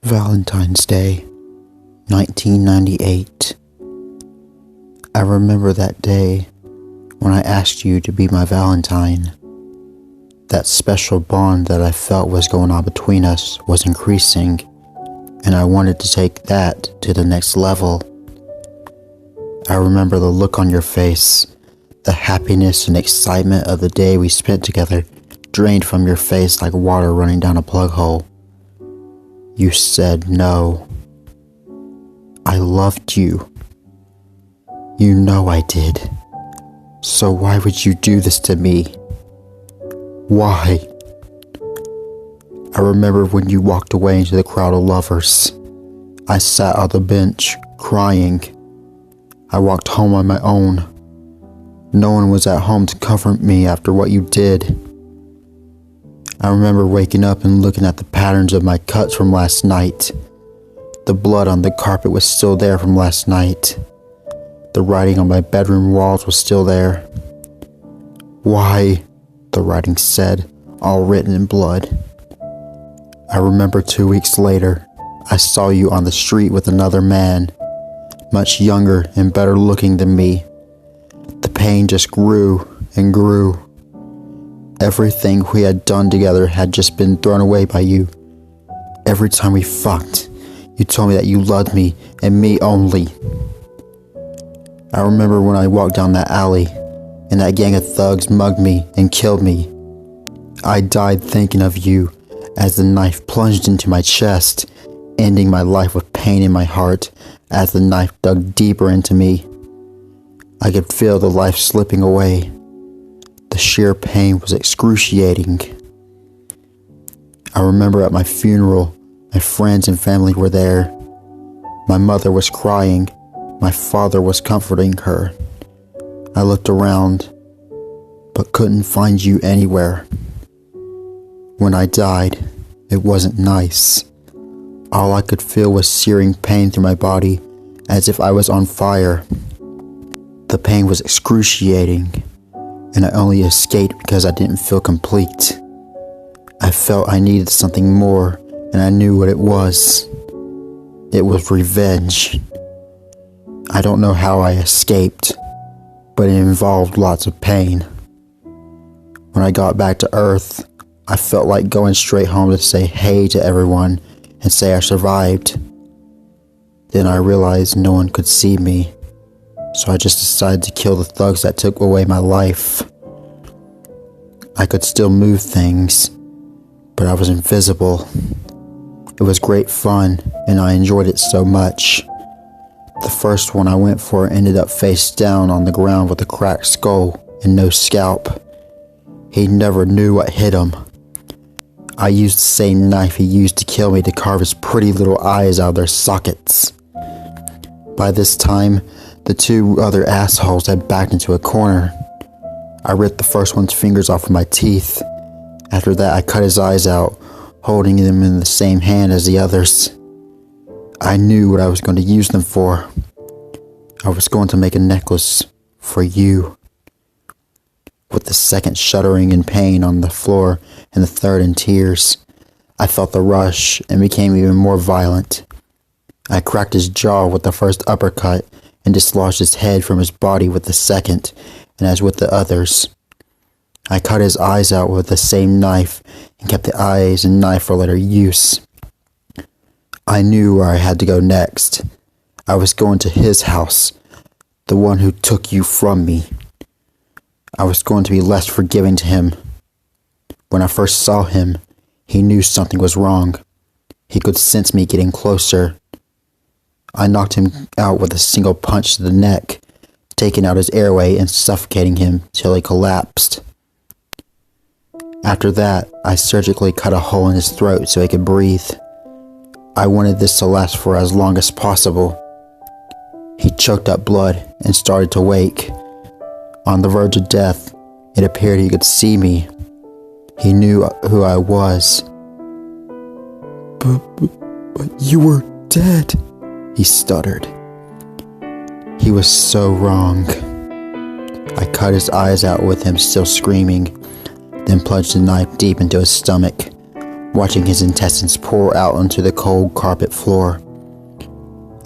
Valentine's Day, 1998. I remember that day when I asked you to be my Valentine. That special bond that I felt was going on between us was increasing, and I wanted to take that to the next level. I remember the look on your face, the happiness and excitement of the day we spent together drained from your face like water running down a plug hole. You said no. I loved you. You know I did. So why would you do this to me? Why? I remember when you walked away into the crowd of lovers. I sat on the bench, crying. I walked home on my own. No one was at home to comfort me after what you did. I remember waking up and looking at the patterns of my cuts from last night. The blood on the carpet was still there from last night. The writing on my bedroom walls was still there. Why? The writing said, all written in blood. I remember 2 weeks later, I saw you on the street with another man, much younger and better looking than me. The pain just grew and grew. Everything we had done together had just been thrown away by you. Every time we fucked, you told me that you loved me and me only. I remember when I walked down that alley and that gang of thugs mugged me and killed me. I died thinking of you as the knife plunged into my chest, ending my life with pain in my heart as the knife dug deeper into me. I could feel the life slipping away. The sheer pain was excruciating. I remember at my funeral, my friends and family were there. My mother was crying. My father was comforting her. I looked around, but couldn't find you anywhere. When I died, it wasn't nice. All I could feel was searing pain through my body, as if I was on fire. The pain was excruciating, and I only escaped because I didn't feel complete. I felt I needed something more, and I knew what it was. It was revenge. I don't know how I escaped, but it involved lots of pain. When I got back to Earth, I felt like going straight home to say hey to everyone and say I survived. Then I realized no one could see me, so I just decided to kill the thugs that took away my life. I could still move things, but I was invisible. It was great fun, and I enjoyed it so much. The first one I went for ended up face down on the ground with a cracked skull and no scalp. He never knew what hit him. I used the same knife he used to kill me to carve his pretty little eyes out of their sockets. By this time, the two other assholes had backed into a corner. I ripped the first one's fingers off with my teeth. After that, I cut his eyes out, holding them in the same hand as the others. I knew what I was going to use them for. I was going to make a necklace for you. With the second shuddering in pain on the floor and the third in tears, I felt the rush and became even more violent. I cracked his jaw with the first uppercut and dislodged his head from his body with the second, and as with the others, I cut his eyes out with the same knife and kept the eyes and knife for later use. I knew where I had to go next. I was going to his house, the one who took you from me. I was going to be less forgiving to him. When I first saw him, he knew something was wrong. He could sense me getting closer. I knocked him out with a single punch to the neck, taking out his airway and suffocating him till he collapsed. After that, I surgically cut a hole in his throat so he could breathe. I wanted this to last for as long as possible. He choked up blood and started to wake. On the verge of death, it appeared he could see me. He knew who I was. But you were dead, he stuttered. He was so wrong. I cut his eyes out with him still screaming, then plunged the knife deep into his stomach. watching his intestines pour out onto the cold carpet floor.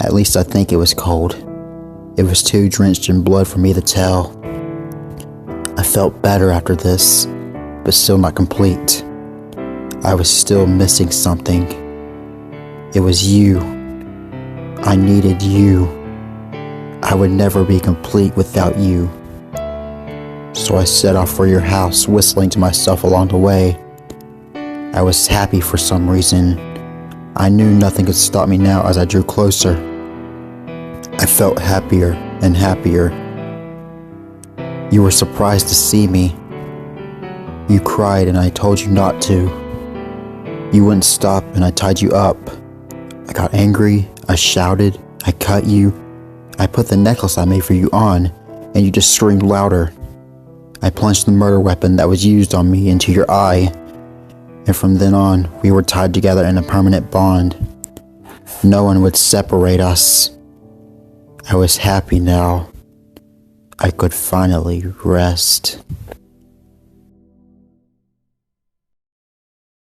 At least I think it was cold. It was too drenched in blood for me to tell. I felt better after this, but still not complete. I was still missing something. It was you. I needed you. I would never be complete without you. So I set off for your house, whistling to myself along the way. I was happy for some reason. I knew nothing could stop me now as I drew closer. I felt happier and happier. You were surprised to see me. You cried and I told you not to. You wouldn't stop and I tied you up. I got angry, I shouted, I cut you. I put the necklace I made for you on, and you just screamed louder. I plunged the murder weapon that was used on me into your eye, and from then on, we were tied together in a permanent bond. No one would separate us. I was happy now. I could finally rest.